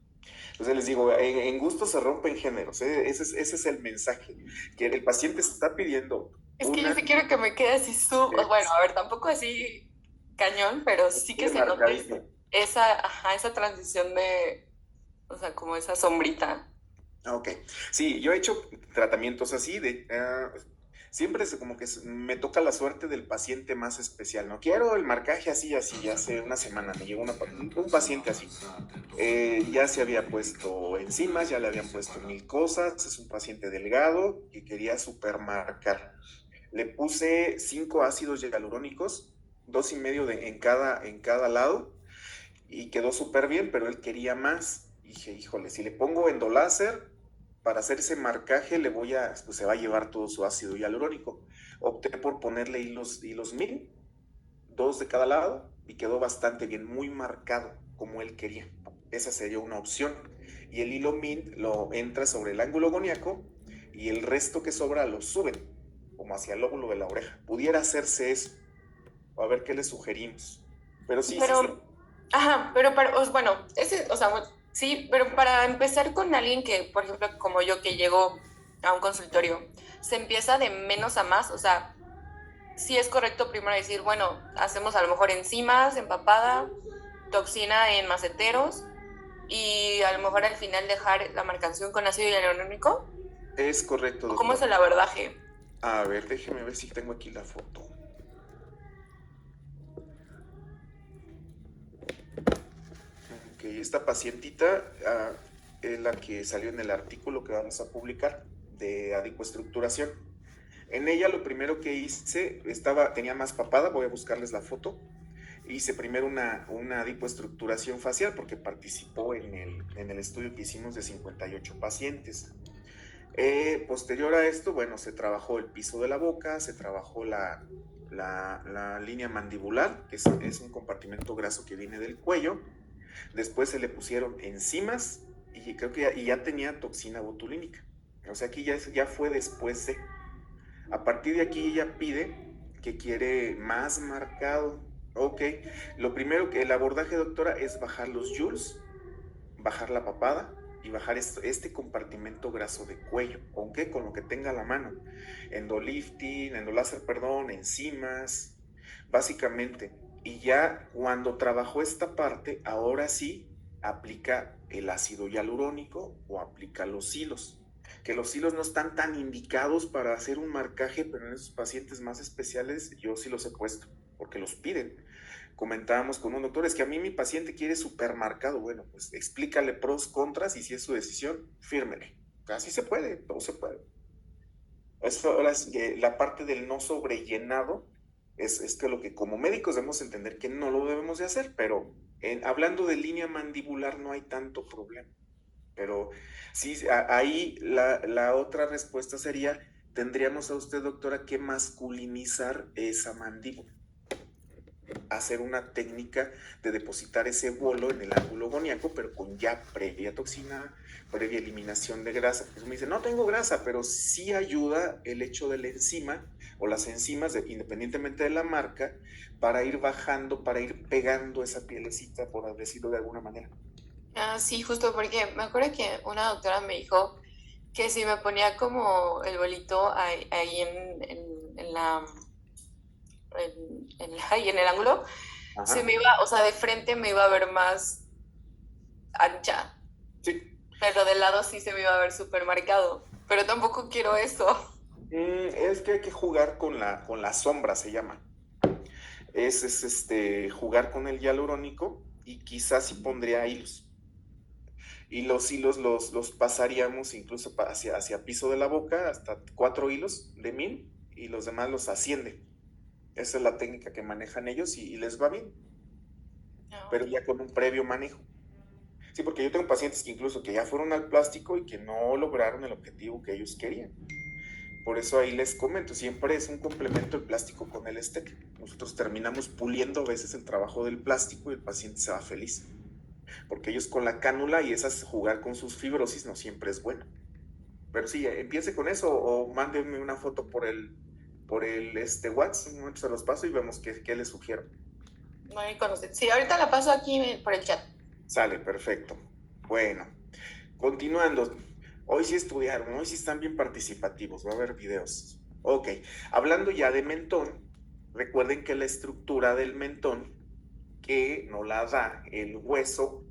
Entonces les digo, en gusto se rompen géneros. Ese es el mensaje. Que el paciente está pidiendo Es que yo sí quiero que me quede así bueno, a ver, tampoco así cañón, pero sí que se note esa transición o sea, como esa sombrita. Ok. Sí, yo he hecho tratamientos así siempre es como que me toca la suerte del paciente más especial. No quiero el marcaje así. Hace una semana me llegó un paciente así. Ya se había puesto enzimas, ya le habían puesto 1000 cosas. Es un paciente delgado que quería supermarcar. Le puse 5 ácidos hialurónicos, 2.5 en cada lado, y quedó súper bien, pero él quería más. Dije, híjole, si le pongo endoláser para hacer ese marcaje, pues se va a llevar todo su ácido hialurónico. Opté por ponerle hilos 1000, 2 de cada lado, y quedó bastante bien, muy marcado como él quería. Esa sería una opción. Y el hilo 1000 lo entra sobre el ángulo goniaco y el resto que sobra lo suben como hacia el lóbulo de la oreja. Pudiera hacerse eso. A ver qué le sugerimos. Pero sí. Ajá, pero bueno, o sea, sí, pero para empezar con alguien que, por ejemplo, como yo que llego a un consultorio, se empieza de menos a más, o sea, sí es correcto primero decir, bueno, hacemos a lo mejor enzimas, empapada, toxina en maceteros y a lo mejor al final dejar la marcación con ácido hialurónico. Es correcto, doctor. ¿Cómo es el abordaje? A ver, déjeme ver si tengo aquí la foto. Ok, esta pacientita es la que salió en el artículo que vamos a publicar de adipoestructuración. En ella lo primero que hice, tenía más papada, voy a buscarles la foto. Hice primero una lipoestructuración facial porque participó en el estudio que hicimos de 58 pacientes. Posterior a esto, bueno, se trabajó el piso de la boca, se trabajó la línea mandibular, que es un compartimento graso que viene del cuello. Después se le pusieron enzimas y creo que ya tenía toxina botulínica. O sea, aquí ya fue después de. A partir de aquí ella pide que quiere más marcado. Ok, lo primero que el abordaje, doctora, es bajar los joules, bajar la papada y bajar este compartimento graso de cuello. ¿Con qué? Con lo que tenga a la mano. Endoláser, enzimas, básicamente. Y ya cuando trabajó esta parte, ahora sí aplica el ácido hialurónico o aplica los hilos. Que los hilos no están tan indicados para hacer un marcaje, pero en esos pacientes más especiales yo sí los he puesto, porque los piden. Comentábamos con un doctor, es que a mí mi paciente quiere supermarcado. Bueno, pues explícale pros, contras, y si es su decisión, fírmele. Así se puede, todo se puede. Ahora la parte del no sobrellenado es que lo que como médicos debemos entender que no lo debemos de hacer, pero hablando de línea mandibular no hay tanto problema. Pero sí, ahí la otra respuesta sería, tendríamos a usted, doctora, que masculinizar esa mandíbula. Hacer una técnica de depositar ese bolo en el ángulo goniaco, pero con ya previa toxina, previa eliminación de grasa. Pues me dice, no tengo grasa, pero sí ayuda el hecho de la enzima o las enzimas, independientemente de la marca, para ir bajando, para ir pegando esa pielecita, por decirlo de alguna manera. Sí, justo porque me acuerdo que una doctora me dijo que si me ponía como el bolito ahí en el ángulo, se me iba, o sea, de frente me iba a ver más ancha. Sí. Pero de lado sí se me iba a ver súper marcado. Pero tampoco quiero eso. Es que hay que jugar con la sombra, se llama. Es jugar con el hialurónico y quizás sí pondría hilos. Y los hilos los pasaríamos incluso hacia piso de la boca, hasta 4 hilos de 1000, y los demás los asciende. Esa es la técnica que manejan ellos y les va bien. Pero ya con un previo manejo. Sí, porque yo tengo pacientes que incluso que ya fueron al plástico y que no lograron el objetivo que ellos querían. Por eso ahí les comento, siempre es un complemento el plástico con el estético. Nosotros terminamos puliendo a veces el trabajo del plástico y el paciente se va feliz. Porque ellos con la cánula y esas jugar con sus fibrosis no siempre es bueno. Pero sí, empiece con eso o mándenme una foto por el WhatsApp, un momento se los paso y vemos qué les sugiero. No me conoce. Sí, ahorita la paso aquí por el chat. Sale, perfecto. Bueno, continuando. Hoy sí estudiaron, hoy sí están bien participativos, va a haber videos. Ok, hablando ya de mentón, recuerden que la estructura del mentón, que no la da el hueso,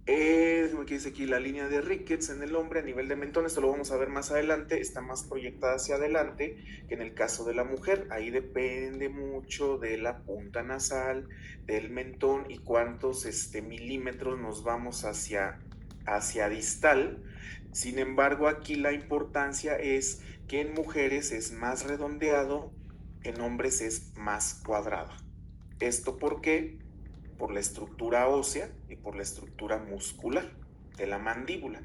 es lo que dice aquí, la línea de Ricketts en el hombre a nivel de mentón. Esto lo vamos a ver más adelante, está más proyectada hacia adelante que en el caso de la mujer. Ahí depende mucho de la punta nasal, del mentón y cuántos milímetros nos vamos hacia distal. Sin embargo, aquí la importancia es que en mujeres es más redondeado, en hombres es más cuadrado. ¿Esto por qué? Por la estructura ósea y por la estructura muscular de la mandíbula.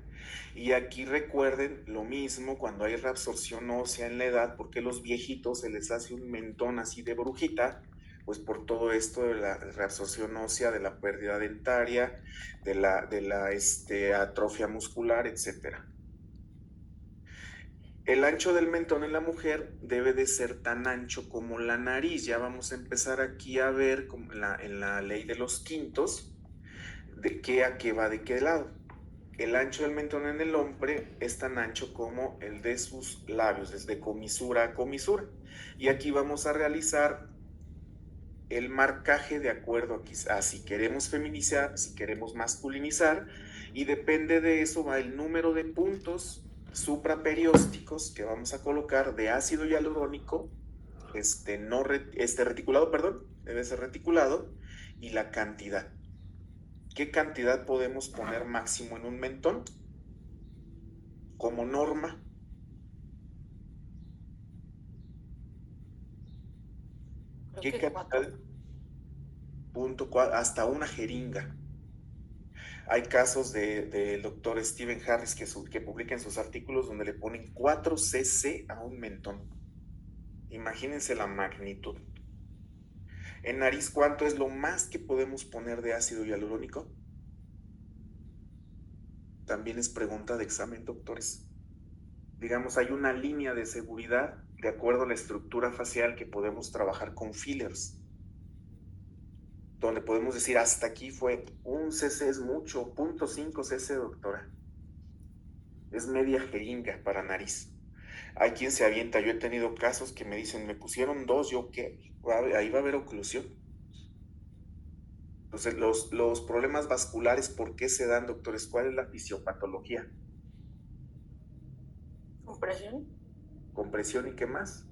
Y aquí recuerden lo mismo cuando hay reabsorción ósea en la edad, porque los viejitos se les hace un mentón así de brujita, pues por todo esto de la reabsorción ósea, de la pérdida dentaria, de la atrofia muscular, etcétera. El ancho del mentón en la mujer debe de ser tan ancho como la nariz. Ya vamos a empezar aquí a ver en la ley de los quintos de qué a qué va de qué lado. El ancho del mentón en el hombre es tan ancho como el de sus labios, desde comisura a comisura. Y aquí vamos a realizar el marcaje de acuerdo a si queremos feminizar, si queremos masculinizar, y depende de eso va el número de puntos supraperiósticos que vamos a colocar de ácido hialurónico, reticulado, debe ser reticulado, y la cantidad. ¿Qué cantidad podemos poner máximo en un mentón? Como norma, Creo ¿Qué que 4. capital? Hasta una jeringa. Hay casos del doctor Stephen Harris que publica en sus artículos donde le ponen 4 cc a un mentón. Imagínense la magnitud. En nariz, ¿cuánto es lo más que podemos poner de ácido hialurónico? También es pregunta de examen, doctores. Digamos, hay una línea de seguridad de acuerdo a la estructura facial que podemos trabajar con fillers, donde podemos decir hasta aquí fue 1 cc es mucho, 0.5 cc, doctora. Es media jeringa para nariz. Hay quien se avienta, yo he tenido casos que me dicen, me pusieron 2, yo qué, ahí va a haber oclusión. Entonces, los problemas vasculares, ¿por qué se dan, doctores? ¿Cuál es la fisiopatología? ¿Compresión? ¿Compresión y qué más?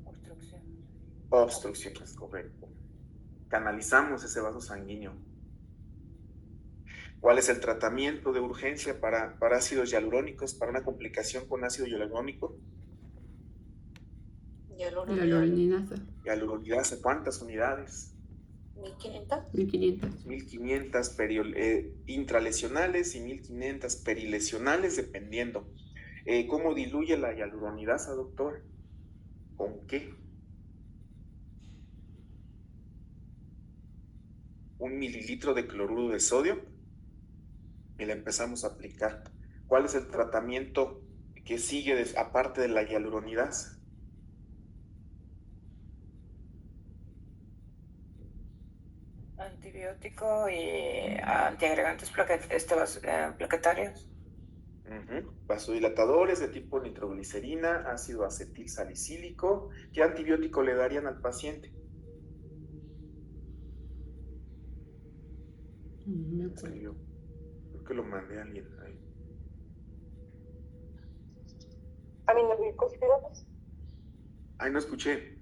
Obstrucción. Obstrucción, es correcto. Canalizamos ese vaso sanguíneo. ¿Cuál es el tratamiento de urgencia para ácidos hialurónicos, para una complicación con ácido hialurónico? Hialuronidasa. Hialuronidasa, ¿cuántas unidades? 1500. 1500. 1500 intralesionales y 1500 perilesionales, dependiendo. ¿Cómo diluye la hialuronidasa, doctor? ¿Con qué? 1 mililitro de cloruro de sodio y la empezamos a aplicar. ¿Cuál es el tratamiento que sigue aparte de la hialuronidasa? Antibiótico y antiagregantes plaquetarios. Vasodilatadores de tipo nitroglicerina, ácido acetil salicílico. ¿Qué antibiótico le darían al paciente? No me acuerdo. Creo que lo mandé a alguien ahí. Aminoglicosidados. Ay, no escuché.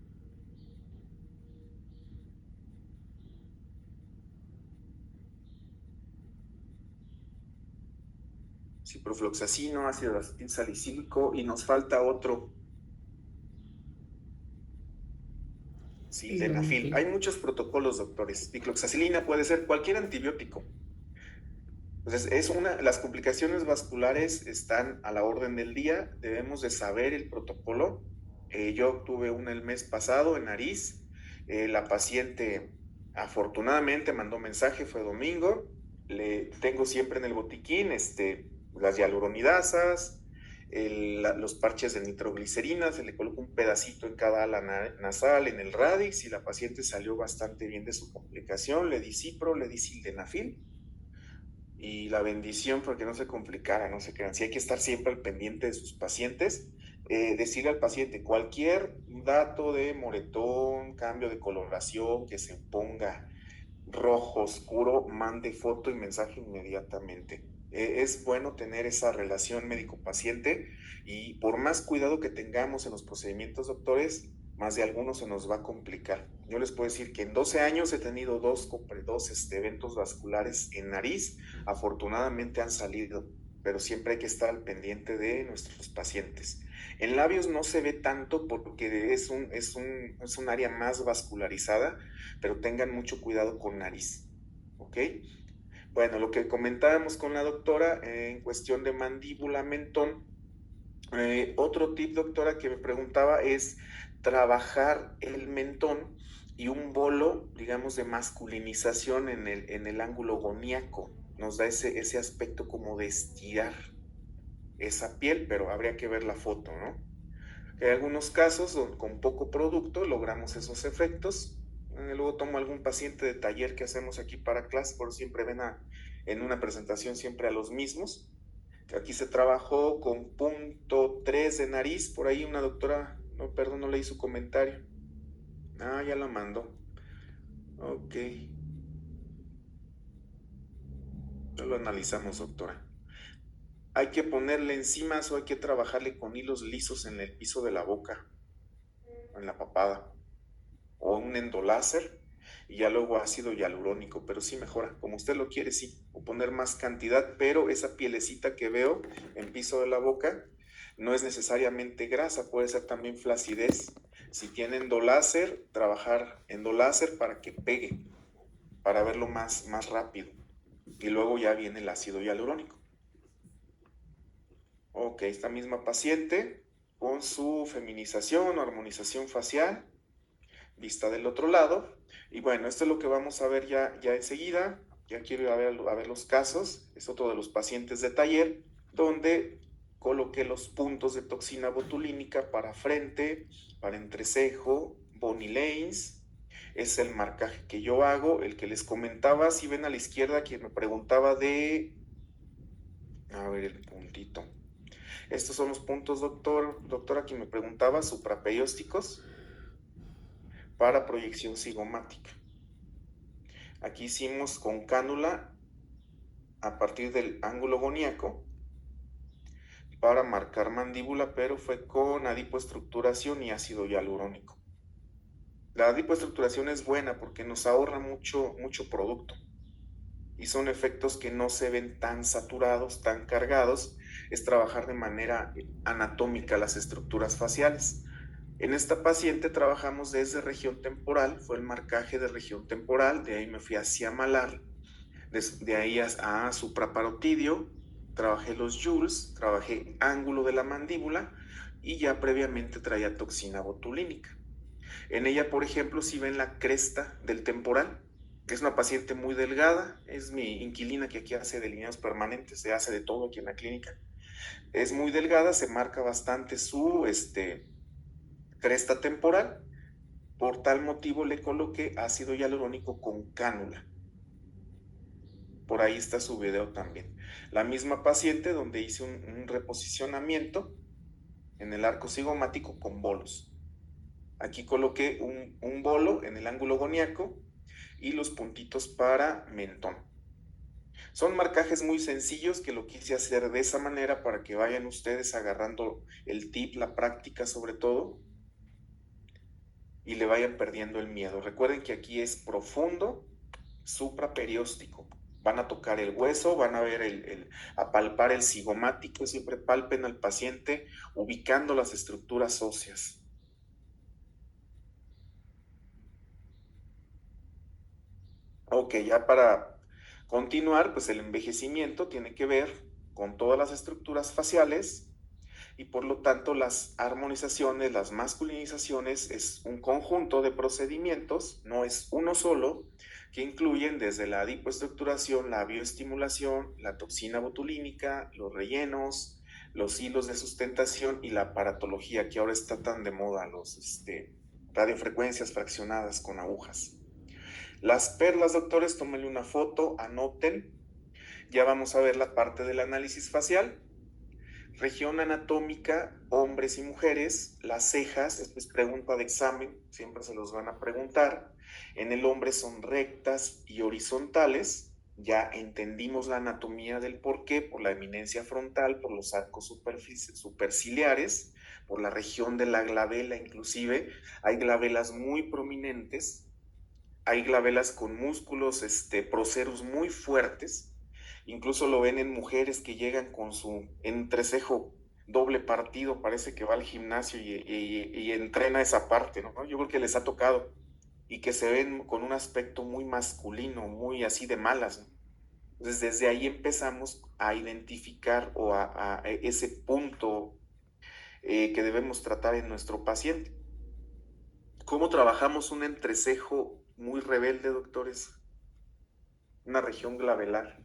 Ciprofloxacino, ácido acetil salicílico y nos falta otro. Sildenafil. Hay muchos protocolos, doctores. Dicloxacilina puede ser cualquier antibiótico. Entonces, las complicaciones vasculares están a la orden del día. Debemos de saber el protocolo. Yo tuve una el mes pasado en nariz. La paciente afortunadamente mandó mensaje, fue domingo. Le tengo siempre en el botiquín las hialuronidasas, los parches de nitroglicerina, se le coloca un pedacito en cada ala nasal, en el radix, y la paciente salió bastante bien de su complicación. Le di cipro, le di sildenafil, y la bendición porque no se complicara, no se crean. Sí hay que estar siempre al pendiente de sus pacientes. Decirle al paciente cualquier dato de moretón, cambio de coloración, que se ponga rojo oscuro, mande foto y mensaje inmediatamente. Es bueno tener esa relación médico-paciente, y por más cuidado que tengamos en los procedimientos, doctores, más de algunos se nos va a complicar. Yo les puedo decir que en 12 años he tenido dos eventos vasculares en nariz. Afortunadamente han salido, pero siempre hay que estar al pendiente de nuestros pacientes. En labios no se ve tanto porque es un área más vascularizada, pero tengan mucho cuidado con nariz, ¿ok? Bueno, lo que comentábamos con la doctora en cuestión de mandíbula, mentón, otro tip, doctora, que me preguntaba es trabajar el mentón y un bolo, digamos, de masculinización en el ángulo goníaco. Nos da ese aspecto como de estirar esa piel, pero habría que ver la foto, ¿no? En algunos casos, con poco producto, logramos esos efectos. Luego tomo algún paciente de taller que hacemos aquí para clase, por siempre ven en una presentación siempre a los mismos. Aquí se trabajó con 0.3 de nariz, por ahí una doctora, no, perdón, no leí su comentario. Ya la mandó. Ok. Ya lo analizamos, doctora. Hay que ponerle enzimas o hay que trabajarle con hilos lisos en el piso de la boca, en la papada, o un endoláser, y ya luego ácido hialurónico, pero sí mejora, como usted lo quiere, sí, o poner más cantidad, pero esa pielecita que veo en piso de la boca no es necesariamente grasa, puede ser también flacidez. Si tiene endoláser, trabajar endoláser para que pegue, para verlo más rápido. Y luego ya viene el ácido hialurónico. Ok, esta misma paciente con su feminización o armonización facial, vista del otro lado. Y bueno, esto es lo que vamos a ver ya enseguida. Ya quiero ir a ver los casos. Es otro de los pacientes de taller, donde coloqué los puntos de toxina botulínica para frente, para entrecejo, Bony Lanes. Es el marcaje que yo hago, el que les comentaba. Si ven a la izquierda, quien me preguntaba de... A ver el puntito. Estos son los puntos, doctora, quien me preguntaba, supraperiósticos para proyección cigomática. Aquí hicimos con cánula a partir del ángulo goniaco para marcar mandíbula, pero fue con adipoestructuración y ácido hialurónico. La adipoestructuración es buena porque nos ahorra mucho producto y son efectos que no se ven tan saturados, tan cargados. Es trabajar de manera anatómica las estructuras faciales. En esta paciente trabajamos desde región temporal, fue el marcaje de región temporal, de ahí me fui hacia malar, de ahí a supraparotidio, trabajé los joules, trabajé ángulo de la mandíbula y ya previamente traía toxina botulínica. En ella, por ejemplo, si ven la cresta del temporal, que es una paciente muy delgada, es mi inquilina que aquí hace delineados permanentes, se hace de todo aquí en la clínica. Es muy delgada, se marca bastante su cresta temporal. Por tal motivo le coloqué ácido hialurónico con cánula. Por ahí está su video también. La misma paciente donde hice un reposicionamiento en el arco cigomático con bolos. Aquí coloqué un bolo en el ángulo goniaco y los puntitos para mentón. Son marcajes muy sencillos que lo quise hacer de esa manera para que vayan ustedes agarrando el tip, la práctica sobre todo, y le vayan perdiendo el miedo. Recuerden que aquí es profundo, supraperióstico. Van a tocar el hueso, van a ver a palpar el cigomático, siempre palpen al paciente ubicando las estructuras óseas. Ok, ya para continuar, pues el envejecimiento tiene que ver con todas las estructuras faciales y por lo tanto las armonizaciones, las masculinizaciones es un conjunto de procedimientos, no es uno solo, que incluyen desde la adipoestructuración, la bioestimulación, la toxina botulínica, los rellenos, los hilos de sustentación y la aparatología, que ahora está tan de moda, los radiofrecuencias fraccionadas con agujas. Las perlas, doctores, tómenle una foto, anoten. Ya vamos a ver la parte del análisis facial. Región anatómica, hombres y mujeres, las cejas, esto es pregunta de examen, siempre se los van a preguntar. En el hombre son rectas y horizontales. Ya entendimos la anatomía del porqué, por la eminencia frontal, por los arcos superciliares, por la región de la glabela inclusive. Hay glabelas muy prominentes. Hay glabelas con músculos procerus muy fuertes, incluso lo ven en mujeres que llegan con su entrecejo doble partido, parece que va al gimnasio y entrena esa parte, ¿no? Yo creo que les ha tocado y que se ven con un aspecto muy masculino, muy así de malas, ¿no? Entonces desde ahí empezamos a identificar o a ese punto que debemos tratar en nuestro paciente. ¿Cómo trabajamos un entrecejo muy rebelde, doctores? Una región glabelar.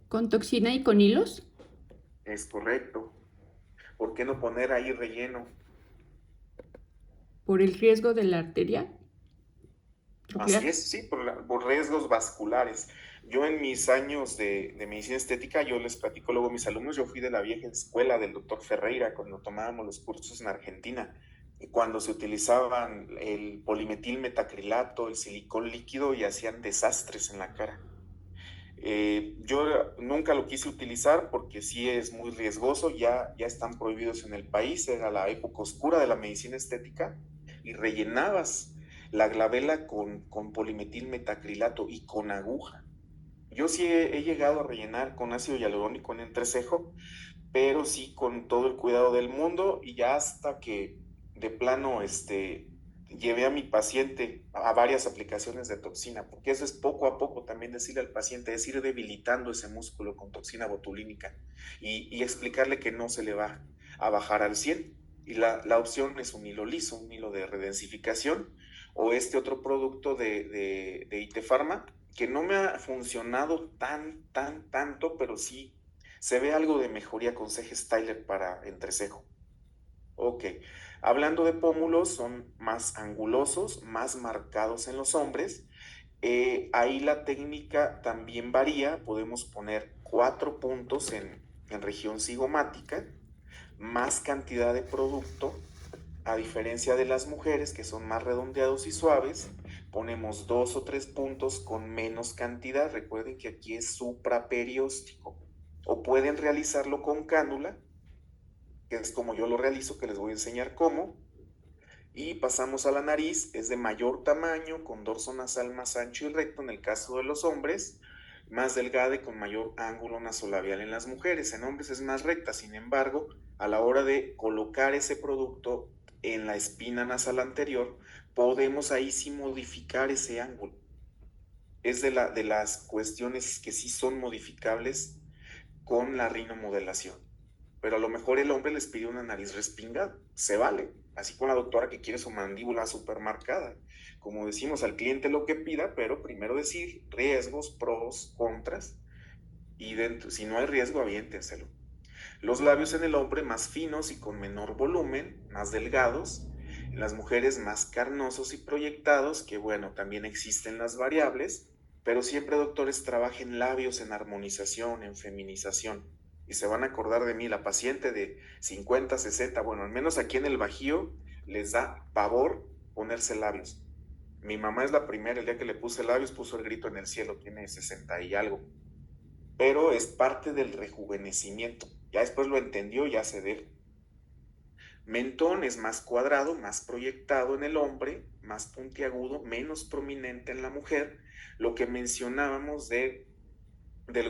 ¿Con toxina y con hilos? Es correcto. ¿Por qué no poner ahí relleno? ¿Por el riesgo de la arteria tropiar? Así es, sí, por riesgos vasculares. Yo en mis años de medicina estética, yo les platico luego a mis alumnos, yo fui de la vieja escuela del doctor Ferreira cuando tomábamos los cursos en Argentina, cuando se utilizaban el polimetilmetacrilato, el silicón líquido y hacían desastres en la cara. Yo nunca lo quise utilizar porque sí es muy riesgoso, ya están prohibidos en el país, era la época oscura de la medicina estética, y rellenabas la glabela con polimetilmetacrilato y con aguja. Yo sí he llegado a rellenar con ácido hialurónico en entrecejo, pero sí con todo el cuidado del mundo, y ya hasta que de plano llevé a mi paciente a varias aplicaciones de toxina, porque eso es poco a poco también decirle al paciente, es ir debilitando ese músculo con toxina botulínica y explicarle que no se le va a bajar al 100. Y la opción es un hilo liso, un hilo de redensificación, o este otro producto de IT Pharma, que no me ha funcionado tanto, pero sí se ve algo de mejoría con CG Styler para entrecejo. Ok, hablando de pómulos, son más angulosos, más marcados en los hombres. Ahí la técnica también varía, podemos poner 4 puntos en región cigomática, más cantidad de producto, a diferencia de las mujeres que son más redondeados y suaves, ponemos 2 o 3 puntos con menos cantidad. Recuerden que aquí es supraperióstico. O pueden realizarlo con cánula, que es como yo lo realizo, que les voy a enseñar cómo. Y pasamos a la nariz, es de mayor tamaño, con dorso nasal más ancho y recto en el caso de los hombres, más delgada y con mayor ángulo nasolabial en las mujeres. En hombres es más recta, sin embargo, a la hora de colocar ese producto en la espina nasal anterior, podemos ahí sí modificar ese ángulo. Es de las cuestiones que sí son modificables con la rinomodelación. Pero a lo mejor el hombre les pide una nariz respingada, se vale, así con la doctora que quiere su mandíbula súper marcada. Como decimos, al cliente lo que pida, pero primero decir riesgos, pros, contras, y si no hay riesgo, aviéntenselo. Los labios en el hombre más finos y con menor volumen, más delgados, en las mujeres más carnosos y proyectados, que bueno, también existen las variables, pero siempre, doctores, trabajen labios en armonización, en feminización. Y se van a acordar de mí, la paciente de 50, 60, bueno, al menos aquí en el Bajío les da pavor ponerse labios. Mi mamá es la primera, el día que le puse labios puso el grito en el cielo, tiene 60 y algo. Pero es parte del rejuvenecimiento. Ya después lo entendió, ya se debe. Mentón es más cuadrado, más proyectado en el hombre, más puntiagudo, menos prominente en la mujer. Lo que mencionábamos del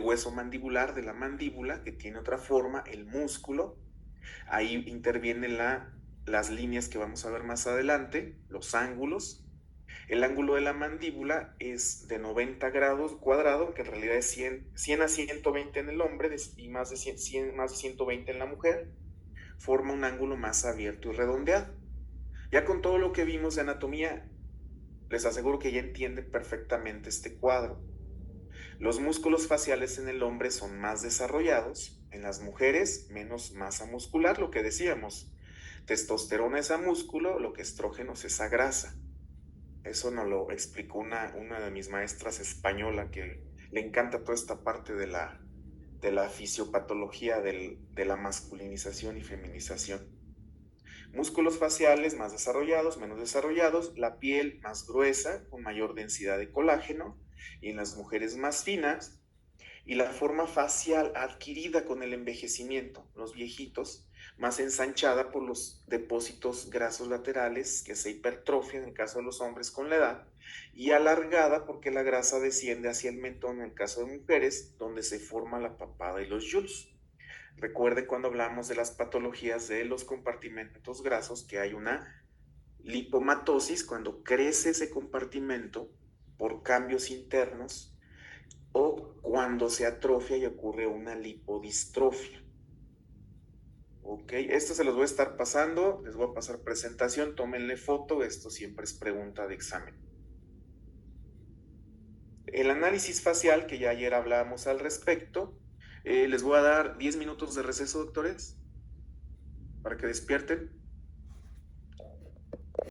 hueso mandibular, de la mandíbula, que tiene otra forma, el músculo. Ahí intervienen las líneas que vamos a ver más adelante, los ángulos. El ángulo de la mandíbula es de 90 grados cuadrado, que en realidad es 100 a 120 en el hombre y más de 120 en la mujer. Forma un ángulo más abierto y redondeado. Ya con todo lo que vimos de anatomía, les aseguro que ya entienden perfectamente este cuadro. Los músculos faciales en el hombre son más desarrollados, en las mujeres menos masa muscular, lo que decíamos. Testosterona es a músculo, lo que estrógenos es a grasa. Eso nos lo explicó una de mis maestras española, que le encanta toda esta parte de la fisiopatología de la masculinización y feminización. Músculos faciales más desarrollados, menos desarrollados, la piel más gruesa, con mayor densidad de colágeno, y en las mujeres más finas, y la forma facial adquirida con el envejecimiento, los viejitos, más ensanchada por los depósitos grasos laterales que se hipertrofian en el caso de los hombres con la edad, y alargada porque la grasa desciende hacia el mentón en el caso de mujeres, donde se forma la papada y los yuls. Recuerden cuando hablamos de las patologías de los compartimentos grasos que hay una lipomatosis cuando crece ese compartimento por cambios internos, o cuando se atrofia y ocurre una lipodistrofia. Ok, esto se los voy a estar pasando, les voy a pasar presentación, tómenle foto, esto siempre es pregunta de examen. El análisis facial, que ya ayer hablábamos al respecto, les voy a dar 10 minutos de receso, doctores, para que despierten.